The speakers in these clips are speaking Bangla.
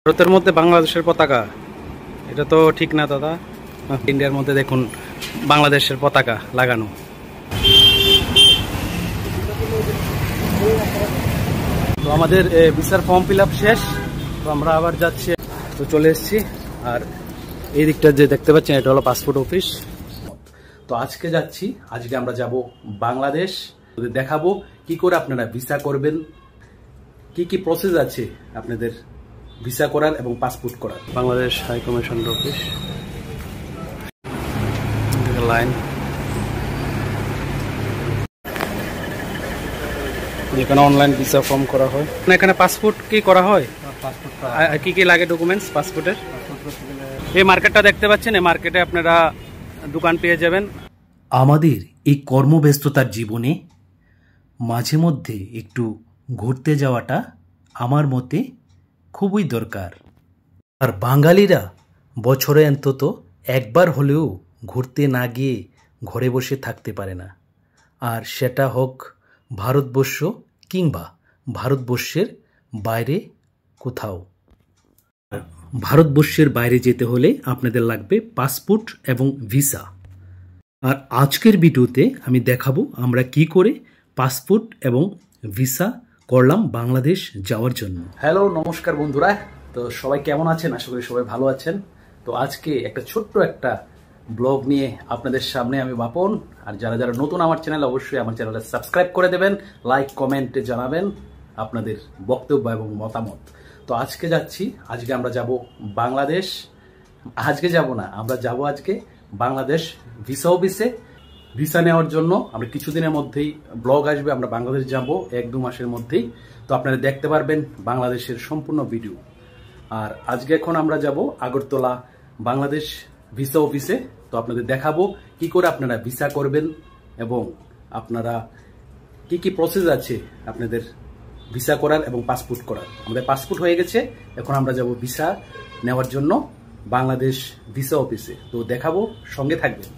ভারতের মধ্যে বাংলাদেশের পতাকা, এটা তো ঠিক না দাদা। ইন্ডিয়ার মধ্যে দেখুন বাংলাদেশের পতাকা লাগানো। তো আমাদের ভিসার ফর্ম ফিল আপ শেষ, তো আমরা আবার যাচ্ছি। তো চলে এসেছি, আর এই দিকটা যে দেখতে পাচ্ছেন এটা হলো পাসপোর্ট অফিস। তো আজকে যাচ্ছি, আজকে আমরা যাব বাংলাদেশ। দেখাবো কি করে আপনারা ভিসা করবেন, কি কি প্রসেস আছে আপনাদের ভিসা করার এবং পাসপোর্ট করার। Bangladesh high commission office, line, এখানে অনলাইন ভিসা ফর্ম করা হয়। এখানে পাসপোর্ট কি করা হয়, কি কি লাগে ডকুমেন্টস পাসপোর্টের। এই মার্কেটটা দেখতে পাচ্ছেন, এই মার্কেটে আপনারা দোকান পেয়ে যাবেন। আমাদের এই কর্মব্যস্ততার জীবনে মাঝে মধ্যে একটু ঘুরতে যাওয়াটা আমার মতে খুবই দরকার। আর বাঙালিরা বছরে অন্তত একবার হলেও ঘুরতে না গিয়ে ঘরে বসে থাকতে পারে না, আর সেটা হোক ভারতবর্ষ কিংবা ভারতবর্ষের বাইরে কোথাও। ভারতবর্ষের বাইরে যেতে হলে আপনাদের লাগবে পাসপোর্ট এবং ভিসা। আর আজকের ভিডিওতে আমি দেখাবো আমরা কি করে পাসপোর্ট এবং ভিসা করলাম বাংলাদেশ যাওয়ার জন্য। হ্যালো, নমস্কার বন্ধুরা। তো সবাই কেমন আছেন? আশা করি সবাই ভালো আছেন। তো আজকে একটা ছোট্ট একটা ব্লগ নিয়ে আপনাদের সামনে আমি বাপন। আর যারা যারা নতুন আমার চ্যানেল, অবশ্যই আমার চ্যানেলে সাবস্ক্রাইব করে দেবেন, লাইক কমেন্টে জানাবেন আপনাদের বক্তব্য এবং মতামত। তো আজকে যাচ্ছি, আজকে আমরা যাব বাংলাদেশ। আজকে যাব না, আমরা যাব আজকে বাংলাদেশ ভিসা অফিসে ভিসা নেওয়ার জন্য। আমরা কিছুদিনের মধ্যেই ব্লগ আসবে, আমরা বাংলাদেশ যাব 1-2 মাসের মধ্যেই। তো আপনারা দেখতে পারবেন বাংলাদেশের সম্পূর্ণ ভিডিও। আর আজকে এখন আমরা যাব আগরতলা বাংলাদেশ ভিসা অফিসে। তো আপনাদের দেখাবো কি করে আপনারা ভিসা করবেন এবং আপনারা কি কি প্রসেস আছে আপনাদের ভিসা করার এবং পাসপোর্ট করার। আমাদের পাসপোর্ট হয়ে গেছে, এখন আমরা যাব ভিসা নেওয়ার জন্য বাংলাদেশ ভিসা অফিসে। তো দেখাবো, সঙ্গে থাকবেন।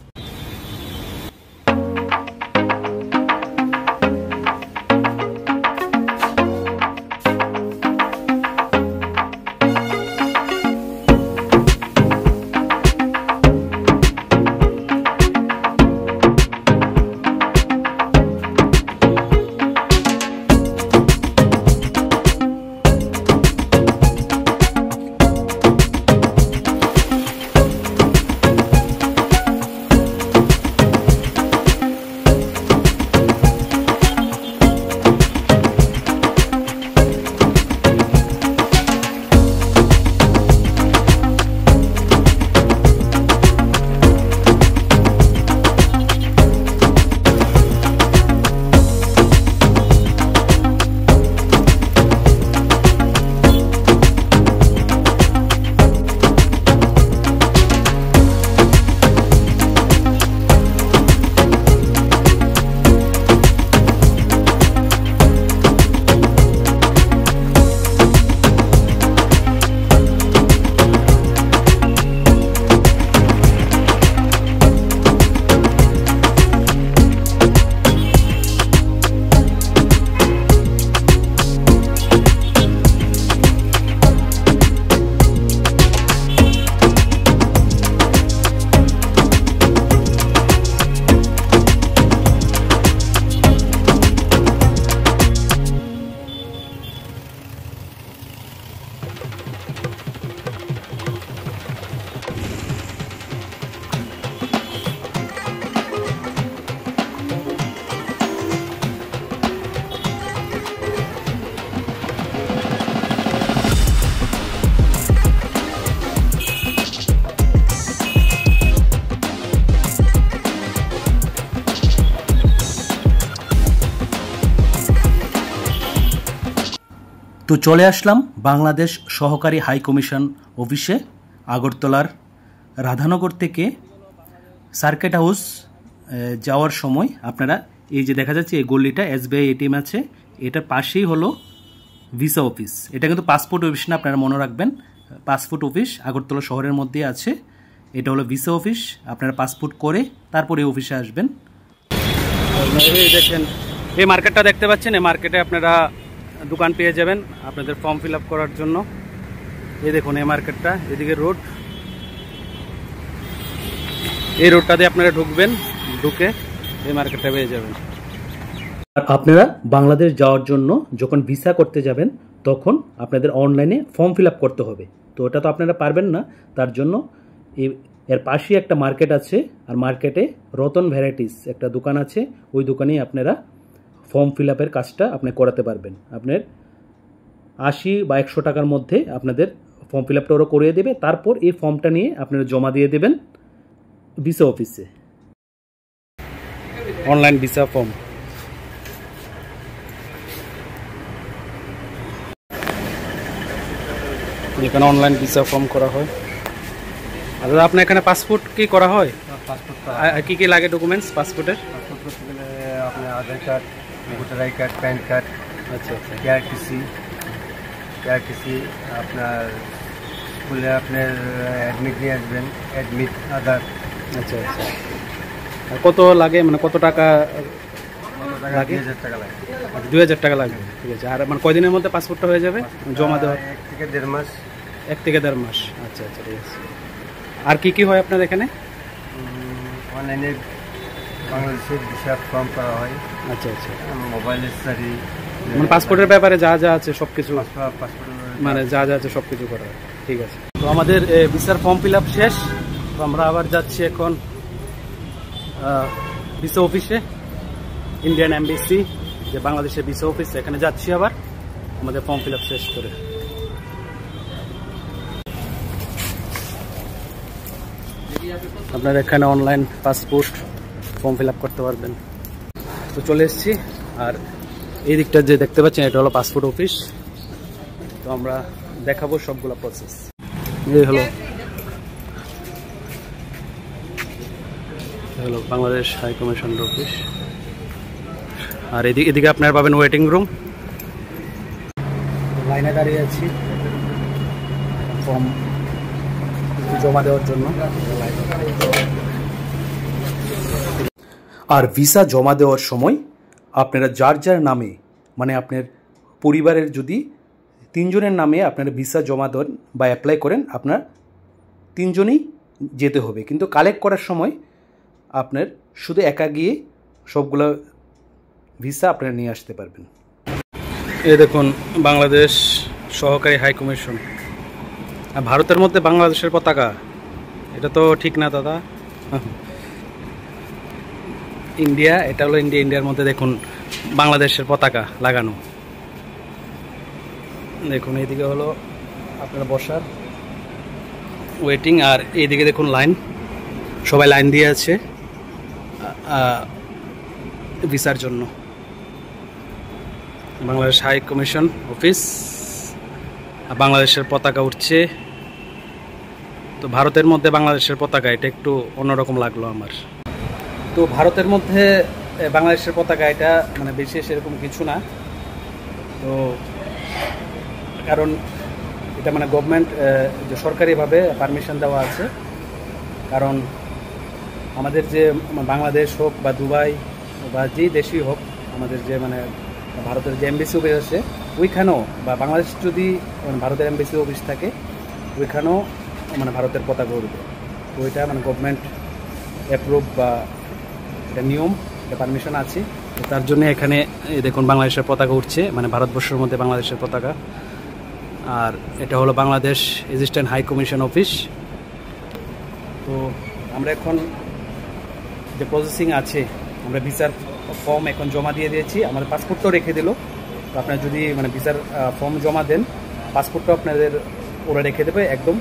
তো চলে আসলাম বাংলাদেশ সহকারী হাই কমিশন অফিসে, আগরতলার রাধানগর থেকে সার্কিট হাউস যাওয়ার সময় আপনারা এই যে দেখা যাচ্ছে এই গল্লিটা SBI ATM আছে, এটার পাশেই হলো ভিসা অফিস। এটা কিন্তু পাসপোর্ট অফিস না, আপনারা মনে রাখবেন। পাসপোর্ট অফিস আগরতলা শহরের মধ্যে আছে, এটা হলো ভিসা অফিস। আপনারা পাসপোর্ট করে তারপরে অফিসে আসবেন। দেখেন এই মার্কেটটা দেখতে পাচ্ছেন, এই মার্কেটে আপনারা দোকান পেয়ে যাবেন আপনাদের ফর্ম ফিল আপ করার জন্য। এই দেখুন এই মার্কেটটা, এদিকে রোড, এই রোডটা দিয়ে আপনারা ঢুকবেন, ঢুকে এই মার্কেটটা পেয়ে যাবেন। আর আপনারা বাংলাদেশ যাওয়ার জন্য যখন ভিসা করতে যাবেন তখন আপনাদের অনলাইনে ফর্ম ফিল আপ করতে হবে। তো ওটা তো আপনারা পারবেন না, তার জন্য এর পাশেই একটা মার্কেট আছে, আর মার্কেটে রতন ভ্যারাইটিস একটা দোকান আছে, ওই দোকানেই আপনারা ফর্ম ফিল আপের কাজটা আপনি করাতে পারবেন। আপনার 80 বা 100 টাকার মধ্যে আপনাদের ফর্ম ফিল আপটা ওরা করিয়ে দেবে। তারপর এই ফর্মটা নিয়ে আপনারা জমা দিয়ে দেবেন ভিসা অফিসে, অনলাইন ভিসা ফর্ম। এখানে অনলাইন ভিসা ফর্ম করা হয়। আর আপনার এখানে পাসপোর্ট কি করা হয়? পাসপোর্ট কি কি লাগে ডকুমেন্টস পাসপোর্টের? পাসপোর্ট করতে গেলে আপনার Aadhaar card, voter I card, PAN card, আচ্ছা আচ্ছা, কেআরটিসি, আপনার স্কুলে আপনার অ্যাডমিট নিয়ে আসবেন, অ্যাডমিট, আধার। আচ্ছা আচ্ছা। আর কত লাগে, মানে কত টাকা লাগে? 2000 টাকা লাগে। 2000 টাকা লাগবে, ঠিক আছে। আর মানে কয়দিনের মধ্যে পাসপোর্টটা হয়ে যাবে জমা দেওয়া? 1 থেকে 1.5 মাস। 1 থেকে 1.5 মাস, আচ্ছা আচ্ছা, ঠিক আছে। আর কি কি হয় আপনার এখানে? অনলাইনে বাংলাদেশের ভিসা ফর্ম করা হয়। আচ্ছা আচ্ছা, মোবাইলের সারি, মানে পাসপোর্টের ব্যাপারে যা যা আছে সব কিছু, পাসপোর্ট মানে যা যা আছে সব কিছু করা হয়, ঠিক আছে। তো আমাদের ভিসার ফর্ম ফিল আপ শেষ। তো আমরা আবার যাচ্ছি এখন ভিসা অফিসে, ইন্ডিয়ান এমবেসি, যে বাংলাদেশের ভিসা অফিস, এখানে যাচ্ছি আবার আমাদের ফর্ম ফিল আপ শেষ করে। আপনারা এখানে online passport form fill up করতে পারবেন। তো চলে এসেছি, আর এই দিকটা যে দেখতে পাচ্ছেন এটা হলো পাসপোর্ট অফিস। তো আমরা দেখাবো সবগুলো প্রসেস। এই হলো বাংলাদেশ হাই কমিশনের অফিস। আর এদিকে আপনারা পাবেন ওয়েটিং রুম। লাইনে দাঁড়িয়ে আছি ফর্ম জমা দেওয়ার জন্য। আর ভিসা জমা দেওয়ার সময় আপনারা যার যার নামে, মানে আপনার পরিবারের যদি 3 জনের নামে আপনারা ভিসা জমা দেন বা অ্যাপ্লাই করেন, আপনার 3 জনেই যেতে হবে। কিন্তু কালেক্ট করার সময় আপনার শুধু একা গিয়ে সবগুলো ভিসা আপনারা নিয়ে আসতে পারবেন। এই দেখুন বাংলাদেশ সহকারী হাই কমিশন, আর ভারতের মধ্যে বাংলাদেশের পতাকা, এটা তো ঠিক না দাদা। ইন্ডিয়া, এটা হলো ইন্ডিয়া, ইন্ডিয়ার মধ্যে দেখুন বাংলাদেশের পতাকা লাগানো। দেখুন এইদিকে হলো আপনার বসার ওয়েটিং, আর এইদিকে দেখুন লাইন, সবাই লাইন দিয়ে আছে ভিসার জন্য। বাংলাদেশ হাই কমিশন অফিস, বাংলাদেশের পতাকা উঠছে। তো ভারতের মধ্যে বাংলাদেশের পতাকা, এটা একটু অন্যরকম লাগলো আমার। তো ভারতের মধ্যে বাংলাদেশের পতাকা, এটা মানে বিশেষ এরকম কিছু না। তো কারণ এটা মানে গভর্নমেন্ট যে সরকারিভাবে পারমিশন দেওয়া আছে। কারণ আমাদের যে বাংলাদেশ হোক বা দুবাই বা যে দেশই হোক, আমাদের যে মানে ভারতের যে এমবেসি অফিস আছে ওইখানেও, বা বাংলাদেশ যদি ভারতের এমবেসি অফিস থাকে ওইখানেও মানে ভারতের পতাকা উঠবে। তো ওইটা মানে গভর্নমেন্ট অ্যাপ্রুভ বা এটা নিয়ম, এটা পারমিশন আছে। তো তার জন্য এখানে দেখুন বাংলাদেশের পতাকা উঠছে, মানে ভারতবর্ষের মধ্যে বাংলাদেশের পতাকা। আর এটা হলো Bangladesh assistant high commission office. তো আমরা এখন যে প্রসেসিং আছে, আমরা ভিসার ফর্ম এখন জমা দিয়ে দিয়েছি, আমাদের পাসপোর্টটাও রেখে দিল। তো আপনারা যদি মানে ভিসার ফর্ম জমা দেন, পাসপোর্টটাও আপনাদের ওরা রেখে দেবে একদম।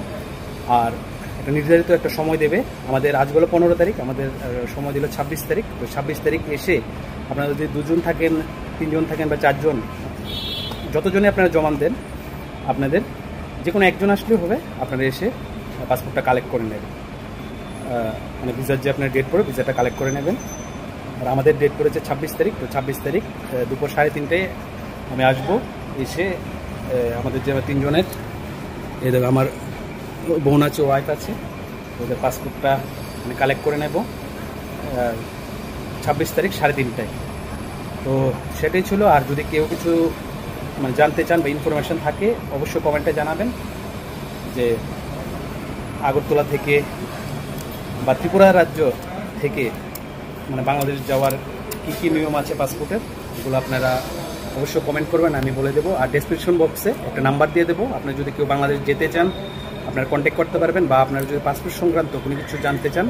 আর একটা নির্ধারিত একটা সময় দেবে। আমাদের আজ হলো 15 তারিখ, আমাদের সময় দিল 26 তারিখ। তো 26 তারিখ এসে আপনারা যদি 2 জন থাকেন, 3 জন থাকেন বা 4 জন, যতজনই আপনারা জমা দেন, আপনাদের যে কোনো একজন আসলেও হবে, আপনারা এসে পাসপোর্টটা কালেক্ট করে নেবেন। মানে ভিসার যে আপনার ডেট পড়ে, ভিসাটা কালেক্ট করে নেবেন। আর আমাদের ডেট পড়েছে 26 তারিখ। তো 26 তারিখ দুপুর 3:30টায় আমি আসবো। এসে আমাদের যে 3 জনের, এই দেখো আমার বোন আছে, ওয়াইফ আছে, ওদের পাসপোর্টটা আমি কালেক্ট করে নেব 26 তারিখ 3:30টায়। তো সেটাই ছিল। আর যদি কেউ কিছু মানে জানতে চান বা ইনফরমেশান থাকে, অবশ্যই কমেন্টে জানাবেন। যে আগরতলা থেকে বা ত্রিপুরা রাজ্য থেকে মানে বাংলাদেশ যাওয়ার কী কী নিয়ম আছে পাসপোর্টের, এগুলো আপনারা অবশ্যই কমেন্ট করবেন, আমি বলে দেবো। আর ডেসক্রিপশন বক্সে একটা নাম্বার দিয়ে দেবো, আপনি যদি কেউ বাংলাদেশ যেতে চান আপনারা কন্ট্যাক্ট করতে পারবেন, বা আপনারা যদি পাসপোর্ট সংক্রান্ত কোনো কিছু জানতে চান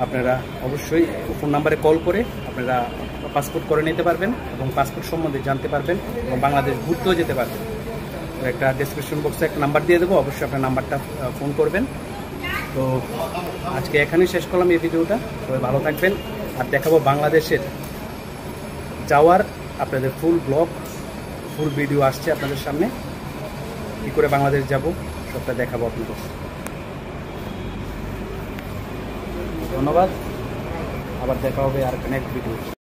আপনারা অবশ্যই ফোন নাম্বারে কল করে আপনারা পাসপোর্ট করে নিতে পারবেন এবং পাসপোর্ট সম্বন্ধে জানতে পারবেন এবং বাংলাদেশ ঘুরতেও যেতে পারবেন। তো একটা ডেসক্রিপশন বক্সে একটা নাম্বার দিয়ে দেবো, অবশ্যই আপনার নাম্বারটা ফোন করবেন। তো আজকে এখানেই শেষ করলাম এই ভিডিওটা। সবাই ভালো থাকবেন, আর দেখাবো বাংলাদেশের যাওয়ার আপনাদের ফুল ব্লগ, ফুল ভিডিও আসছে আপনাদের সামনে, কী করে বাংলাদেশ যাব সবটা দেখাবো আপনাদের। ধন্যবাদ, আবার দেখা হবে আর নেক্সট ভিডিও।